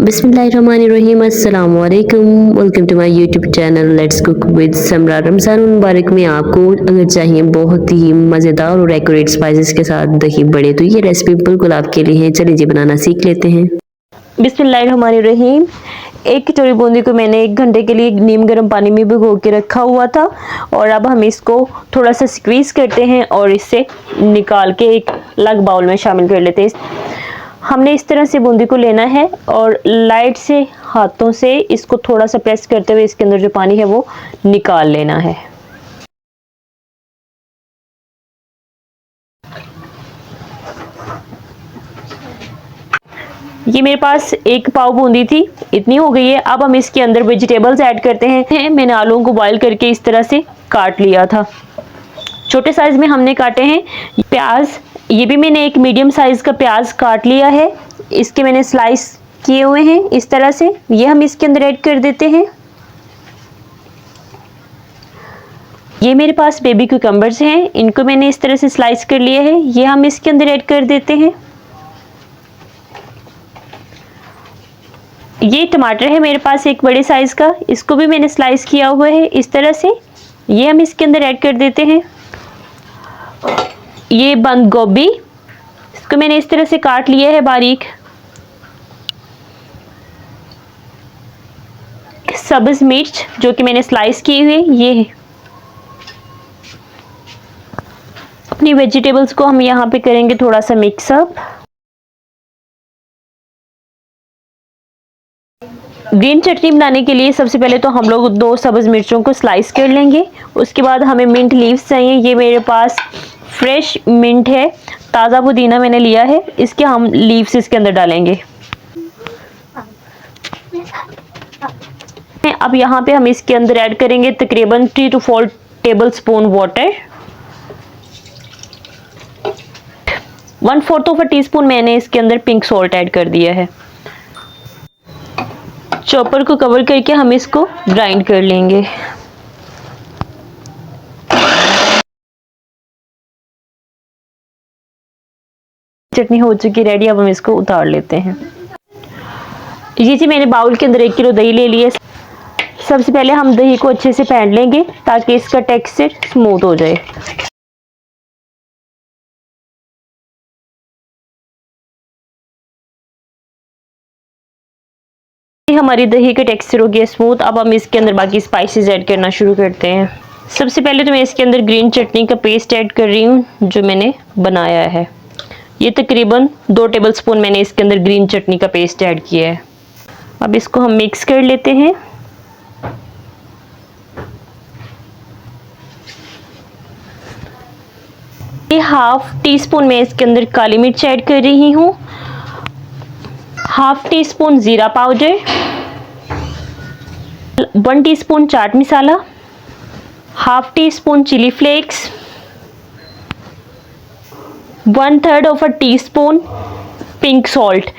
बिस्मिल्लाहिर्रहमानिर्रहीम अस्सलाम वालेकुम। Welcome to my YouTube channel let's cook with Samra. Ramzan मुबारक में आपको अगर चाहिए बहुत ही मज़ेदार और एक्यूरेट स्पाइसेस के साथ दही बड़े, तो ये रेसिपी बिल्कुल आपके लिए है। चलिए जी बनाना सीख लेते हैं। बिस्मिल्लाहिर्रहमानिर्रहीम। एक कटोरी बूंदी को मैंने 1 घंटे के लिए नीम गर्म पानी में भिगो के रखा हुआ था और अब हम इसको थोड़ा सा स्क्वीज़ करते हैं और इससे निकाल के एक अलग बाउल में शामिल कर लेते हैं। हमने इस तरह से बूंदी को लेना है और लाइट से हाथों से इसको थोड़ा सा प्रेस करते हुए इसके अंदर जो पानी है वो निकाल लेना है। ये मेरे पास 1 पाव बूंदी थी, इतनी हो गई है। अब हम इसके अंदर वेजिटेबल्स ऐड करते हैं। मैंने आलूओं को बॉईल करके इस तरह से काट लिया था, छोटे साइज में हमने काटे हैं। प्याज, ये भी मैंने एक मीडियम साइज का प्याज काट लिया है, इसके मैंने स्लाइस किए हुए हैं इस तरह से। ये हम इसके अंदर ऐड कर देते हैं। ये मेरे पास बेबी क्यूकम्बर्स हैं, इनको मैंने इस तरह से स्लाइस कर लिया है, ये हम इसके अंदर ऐड कर देते हैं। ये टमाटर है मेरे पास एक बड़े साइज का, इसको भी मैंने स्लाइस किया हुआ है इस तरह से, ये हम इसके अंदर ऐड कर देते हैं। ये बंद गोभी, इसको मैंने इस तरह से काट लिया है बारीक। सब्ज मिर्च जो कि मैंने स्लाइस की हुई, ये है। अपनी वेजिटेबल्स को हम यहाँ पे करेंगे थोड़ा सा मिक्सअप। ग्रीन चटनी बनाने के लिए सबसे पहले तो हम लोग 2 सब्ज मिर्चों को स्लाइस कर लेंगे। उसके बाद हमें मिंट लीव्स चाहिए, ये मेरे पास फ्रेश मिंट है, ताज़ा पुदीना मैंने लिया है, इसके हम लीव्स इसके अंदर डालेंगे। अब यहाँ पे हम इसके अंदर ऐड करेंगे तकरीबन 3 to 4 table spoon water. 1/4 teaspoon मैंने इसके अंदर पिंक सॉल्ट ऐड कर दिया है। चॉपर को कवर करके हम इसको ग्राइंड कर लेंगे। चटनी हो चुकी रेडी, अब हम इसको उतार लेते हैं। ये जी मैंने बाउल के अंदर 1 किलो दही ले लिया। सबसे पहले हम दही को अच्छे से फेंट लेंगे ताकि इसका टेक्सचर स्मूथ हो जाए। हमारी दही का टेक्सचर हो गया स्मूथ। अब हम इसके अंदर बाकी स्पाइसेस ऐड करना शुरू करते हैं। सबसे पहले तो मैं इसके अंदर ग्रीन चटनी का पेस्ट ऐड कर रही हूँ जो मैंने बनाया है। ये तकरीबन 2 टेबलस्पून मैंने इसके अंदर ग्रीन चटनी का पेस्ट ऐड किया है। अब इसको हम मिक्स कर लेते हैं। ये 1/2 टीस्पून मैं इसके अंदर काली मिर्च ऐड कर रही हूँ, 1/2 टीस्पून जीरा powder, 1 teaspoon chaat masala, 1/2 teaspoon chili flakes, 1/3 teaspoon pink salt.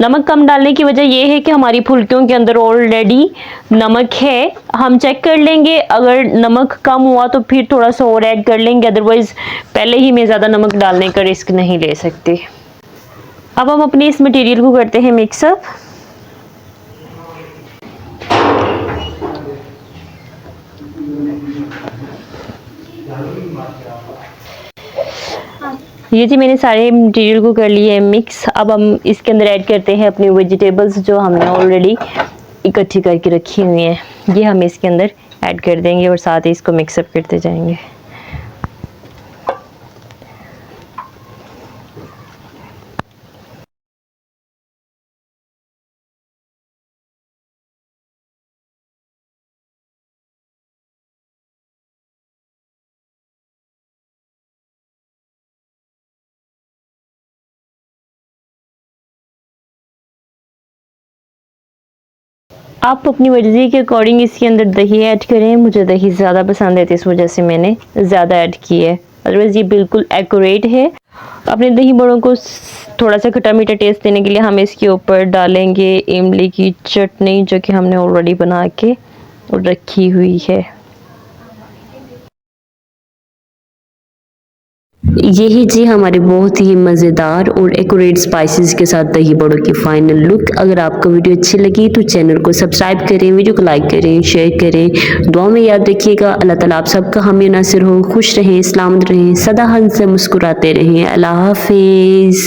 नमक कम डालने की वजह यह है कि हमारी फुल्कियों के अंदर ऑलरेडी नमक है। हम चेक कर लेंगे, अगर नमक कम हुआ तो फिर थोड़ा सा और ऐड कर लेंगे, अदरवाइज पहले ही मैं ज़्यादा नमक डालने का रिस्क नहीं ले सकती। अब हम अपनी इस मटेरियल को करते हैं मिक्सअप। ये जी मैंने सारे मटेरियल को कर लिया है मिक्स। अब हम इसके अंदर ऐड करते हैं अपनी वेजिटेबल्स जो हमने ऑलरेडी इकट्ठी करके रखी हुई हैं, ये हम इसके अंदर ऐड कर देंगे और साथ ही इसको मिक्सअप करते जाएंगे। आप अपनी मर्ज़ी के अकॉर्डिंग इसके अंदर दही ऐड करें। मुझे दही ज़्यादा पसंद है तो इस वजह से मैंने ज़्यादा ऐड की है, अदरवाइज़ ये बिल्कुल एक्यूरेट है। अपने दही बड़ों को थोड़ा सा खट्टा मीठा टेस्ट देने के लिए हम इसके ऊपर डालेंगे इमली की चटनी जो कि हमने ऑलरेडी बना के रखी हुई है। यही जी हमारे बहुत ही मज़ेदार और एक्यूरेट स्पाइसेस के साथ दही बड़ों की फाइनल लुक। अगर आपको वीडियो अच्छी लगी तो चैनल को सब्सक्राइब करें, वीडियो को लाइक करें, शेयर करें। दुआ में याद रखिएगा। अल्लाह ताला आप सबका हामी नासिर हो। खुश रहें, सलामत रहें, सदा हंस से मुस्कुराते रहें। अल्लाह हाफिज़।